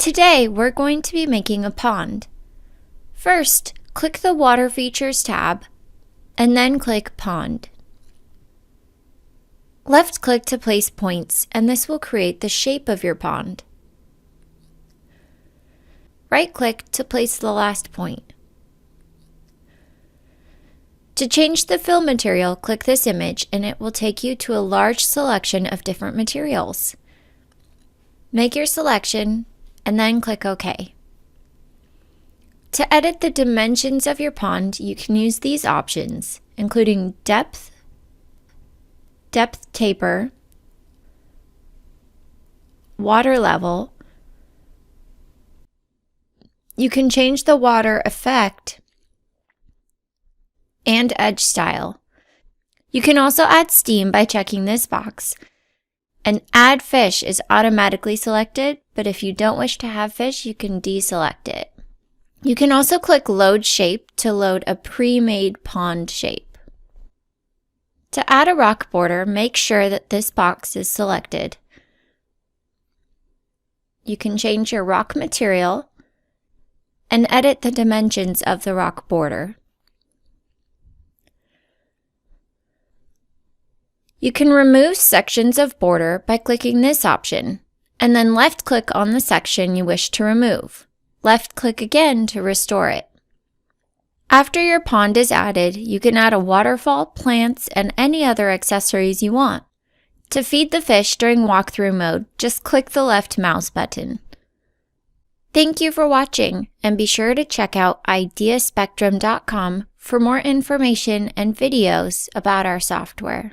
Today, we're going to be making a pond. First, click the Water Features tab, and then click Pond. Left-click to place points, and this will create the shape of your pond. Right-click to place the last point. To change the fill material, click this image, and it will take you to a large selection of different materials. Make your selection, and then click OK. To edit the dimensions of your pond, you can use these options, including depth taper, water level. You can change the water effect and edge style. You can also add steam by checking this box. And add fish is automatically selected, but if you don't wish to have fish, you can deselect it. You can also click Load Shape to load a pre-made pond shape. To add a rock border, make sure that this box is selected. You can change your rock material and edit the dimensions of the rock border. You can remove sections of border by clicking this option, and then left-click on the section you wish to remove. Left-click again to restore it. After your pond is added, you can add a waterfall, plants, and any other accessories you want. To feed the fish during walkthrough mode, just click the left mouse button. Thank you for watching, and be sure to check out ideaspectrum.com for more information and videos about our software.